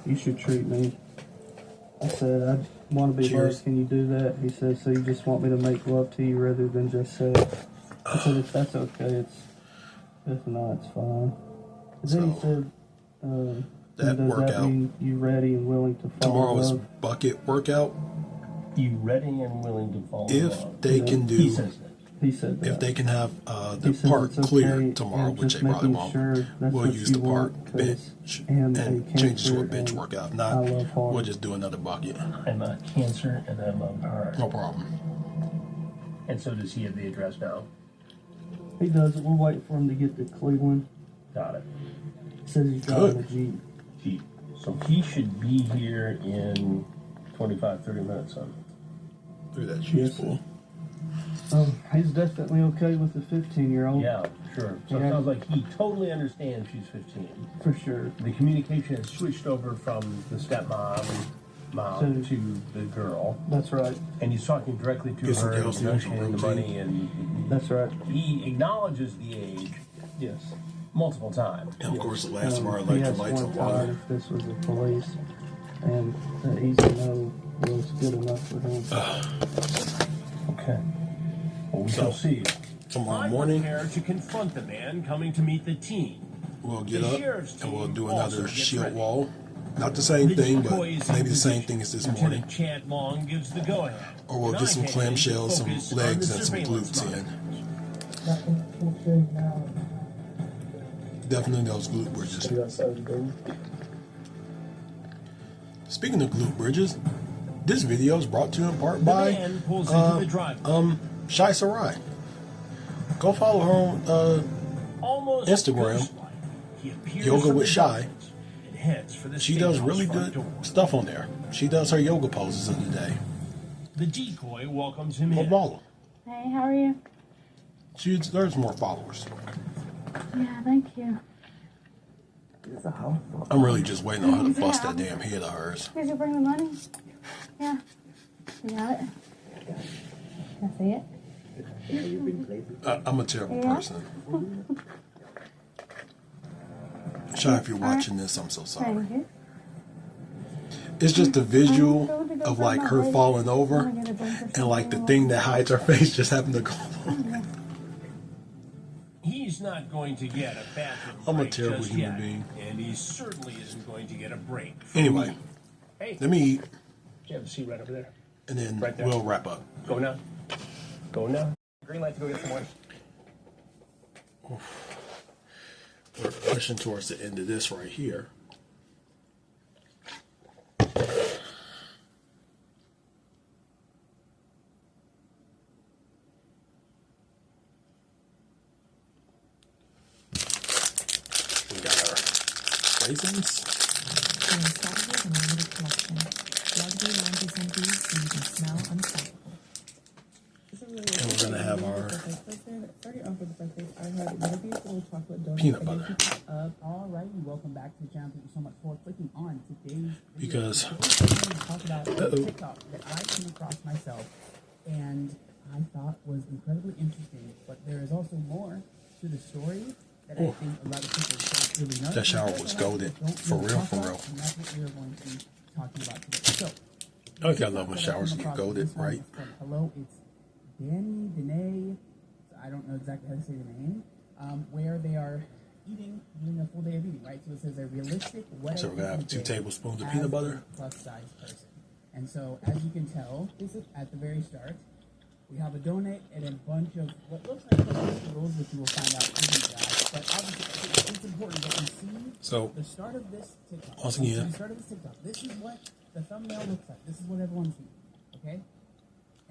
you should treat me. I said, I want to be Cheers. loved. Can you do that? He said, so you just want me to make love to you rather than just sex? I said, if that's okay, if not, it's fine. And then he So, said, that does workout. that mean you ready and willing to fall Tomorrow in is love? bucket workout. You ready and willing to fall in If love? they Yeah. can He do, says that. He said that. if they can have He the said park it's clear okay, tomorrow, and which just they probably making won't, sure that's we'll what use you the park want, 'cause bench I'm and a change it to a cancer bench and workout. I Not, love hard. we'll just do another bucket. I'm a cancer and I love her. No problem. And so does he have the address now? He does it. We're waiting for him to get to Cleveland. Got it. Says he's driving a Good. Jeep. Gee. So he should be here in 25, 30 minutes, son. Look at that Yes, cheese sir. pool. He's definitely okay with the 15-year-old. Yeah, sure. So Yeah. it sounds like he totally understands she's 15. For sure. The communication has switched over from the stepmom mom to the girl, That's right. and he's talking directly to Get some her, calcium, some negotiating the protein. money, and That's right. he acknowledges the age. Yes. multiple times. And of course, the last of our He asked electrolytes one and time water. if this was the police, and that easy no was good enough for him. Okay. Well, we So- shall see. Tomorrow morning, Prepare to confront the man coming to meet the teen. we'll get The up sheriff's and we'll team do also another gets shield ready. wall. Not the same thing, but decoys maybe in the same position. thing as this Lieutenant morning. Chad Long gives the go-ahead. Or we'll And get some I head in to clamshells, some focus on legs, the and some surveillance glutes in. monitor. Definitely those glute bridges. Speaking of glute bridges, this video is brought to you in part The by man pulls into the driveway. Shai Sarai. Go follow her on Almost Instagram, ghost-like, he appears Yoga from with the Shai. darkness and heads for the She does steakhouse really front good door. stuff on there. She does her yoga poses of the day. The decoy welcomes him Go in. follow. Hey, how are you? She deserves more followers. Yeah, thank you. I'm really just waiting on her to bust that damn head of hers. Did you bring the money? Yeah. You got it? Can I see it? I'm a terrible Yeah. person. Shai, if you're watching this, I'm so sorry. Thank you. It's just the visual of like her falling over and like the thing that hides her face just happened to go on. He's not going to get a bathroom I'm a break terrible just human yet, being. and he certainly isn't going to get a break. from Anyway, me. Hey, let me eat you have a seat right over there. and then Right there. we'll wrap up. Go now. Go now. Green light to go get some water. We're pushing towards the end of this right here. We got our raisins. Unstoppable and limited collection. Luxury laundry scented so you can smell unstoppable. And we're gonna have our Starting off with the breakfast, I had one of these little chocolate donuts. peanut I butter. did pick up. Alrighty, welcome back to the channel. Thank you so much for clicking on today's video. Because Today we're going to talk about a TikTok that I came across myself and I thought was incredibly interesting. But there is also more to the story that I think a lot of people don't really know. That shower was golden. For real, for real. And that's what we're going to be talking about today. So, I think I love when showers get golded, right? Hello, it's Danny, Danae, I don't know exactly how to say the name, where they are doing a full day of eating, right? So it says a realistic what So I we're gonna eat have in a 2 day tablespoons of as peanut a butter. plus size person. And so as you can tell, this is at the very start. We have a donut and a bunch of what looks like vegetables, which you will find out in the guys. But obviously, it's important that you see So the start of this TikTok. once again, The start of this TikTok. This is what the thumbnail looks like. This is what everyone's seeing. Okay?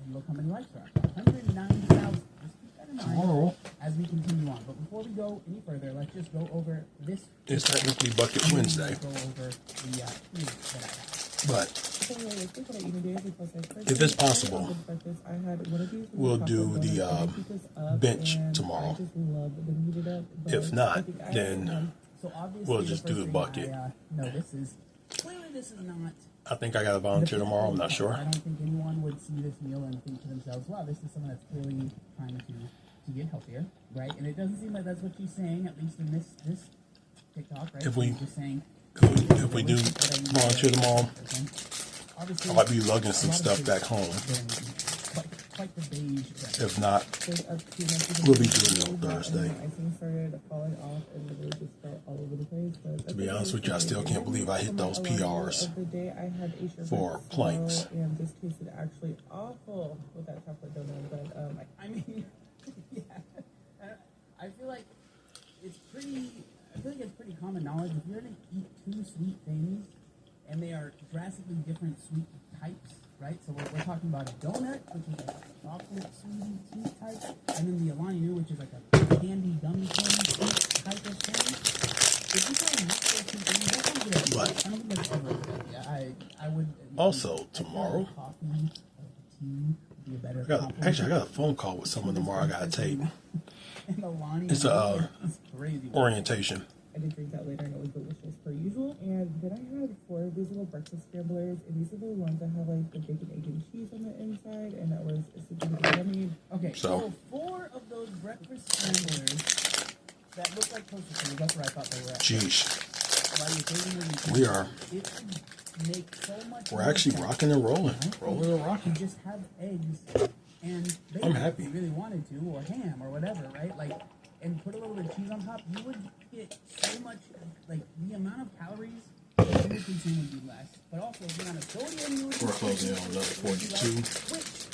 And look how many likes there are. 190,000. Just keep that in mind tomorrow as we continue on. But before we go any further, let's just go over this. is technically Bucket and then Wednesday, we'll go over the food that I have. but So realistic what I eat a day as a plus size person. if it's possible, Starting off with breakfast, I had one of these little we'll chocolate do donuts. the, I picked this up bench and tomorrow. I just love them heated up. But If not, I think I then had one. So obviously we'll just do first the thing bucket. notice is clearly this is not. I think I got to volunteer tomorrow. I'm not sure. I don't think anyone would see this meal and think to themselves, "Wow, this is someone that's clearly trying to get healthier, right?" And it doesn't seem like that's what she's saying, at least in this TikTok, right? If we- She's just saying, If we do volunteer tomorrow, obviously, I might be lugging some a lot of stuff kids back home. Quite the beige. If not, we'll be doing it on Thursday. I think started falling off and the just fell all over the place. But To be honest with you, I still can't believe I hit those PRs of the day, I had a for planks. and this tasted actually awful with that chocolate donut. But I mean, yeah, I feel like it's pretty. I feel like it's pretty common knowledge. If you're gonna eat 2 sweet things, and they are drastically different sweet types, right? So we're talking about a donut, which is like a chocolate sweet type, and then the Alani Nu, which is like a candy gummy thing type of thing. If you try to mix those 2 things, that's not a good idea. But I don't think that's ever a good idea. I would Also, I feel like tomorrow, coffee or tea would be a better I got a phone call with someone tomorrow I got to take. And Alani It's Nu is crazy. Orientation. I did drink that later and it was delicious per usual. And then I had 4 of these little breakfast scramblers, and these are the ones that have like the bacon, egg, and cheese on the inside, and that was super yummy. Okay, So- so 4 of those breakfast scramblers that look like toaster strudels. That's what I thought they were at. Sheesh. While you're taking them, you We can- are. It would make so much We're more actually sense, rocking and rolling. right? Rolling and You rocking. just have eggs and bacon I'm happy. if you really wanted to, or ham or whatever, right? Like, and put a little bit of cheese on top. You would get so much, like the amount of calories that you would consume would be less, but also the amount of sodium you would We're closing in on another 42. Which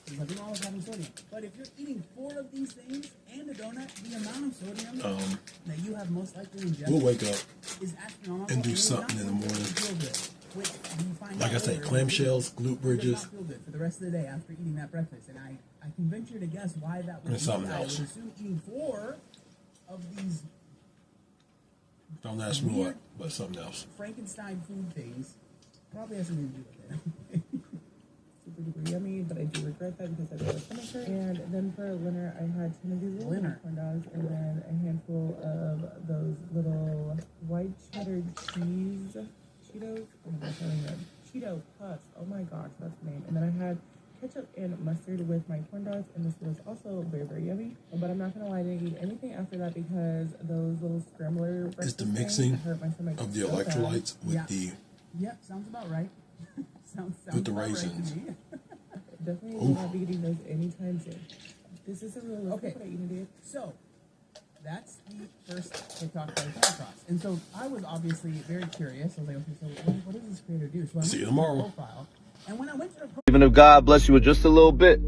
there's nothing wrong with having sodium. But if you're eating 4 of these things and a donut, the amount of sodium that you have most likely ingested We'll wake up is astronomical and do it's something not in the going to morning. feel good, which you find Like I out said, later, clamshells, glute it does bridges. not feel good for the rest of the day after eating that breakfast. And I can venture to guess why that would And be. something I else. would assume eating 4 of these Don't ask me what, but something else. Frankenstein food things probably has something to do with it. Super duper yummy, but I do regret that because I got a stomach hurt. And then for dinner, I had Tamagoozles, Dinner. corn dogs, and then a handful of those little white cheddar cheese Cheetos. Oh my gosh, I don't know. Cheeto puffs. Oh my gosh, that's the name. And then I had ketchup and mustard with my corn dogs, and this was also very, very yummy. But I'm not gonna lie, I didn't eat anything after that because those little scrambler It's breakfast the things mixing hurt my stomach of the so bad. electrolytes with Yeah. the Yep, sounds about right. sounds With the about raisins. Right to me. Definitely Oof. will not be eating those anytime soon. This is a real list Okay. of what I eat today. So, that's the first TikTok that I came across. And so I was obviously very curious. I was like, okay, so what does this creator do? So I See you went to tomorrow. her profile, and when I went to her Even if God bless you with just a little bit,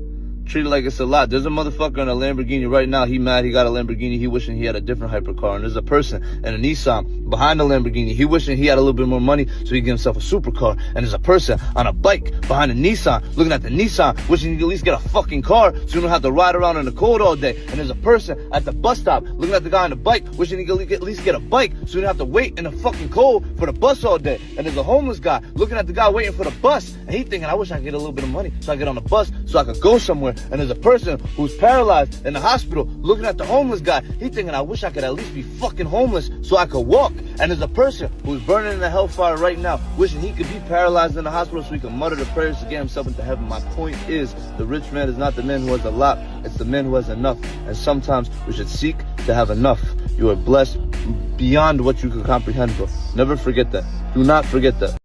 treat it like it's a lot. There's a motherfucker in a Lamborghini right now. He mad he got a Lamborghini. He wishing he had a different hypercar. And there's a person in a Nissan behind the Lamborghini. He wishing he had a little bit more money so he can get himself a supercar. And there's a person on a bike behind a Nissan looking at the Nissan wishing he could at least get a fucking car so you don't have to ride around in the cold all day. And there's a person at the bus stop looking at the guy on the bike wishing he could at least get a bike so you don't have to wait in the fucking cold for the bus all day. And there's a homeless guy looking at the guy waiting for the bus and he thinking, I wish I could get a little bit of money so I could get on the bus so I could go somewhere. And there's a person who's paralyzed in the hospital looking at the homeless guy. He thinking, I wish I could at least be fucking homeless so I could walk. And there's a person who's burning in the hellfire right now wishing he could be paralyzed in the hospital so he can mutter the prayers to get himself into heaven. My point is, the rich man is not the man who has a lot, it's the man who has enough. And sometimes we should seek to have enough. You are blessed beyond what you can comprehend, bro. Never forget that. Do not forget that.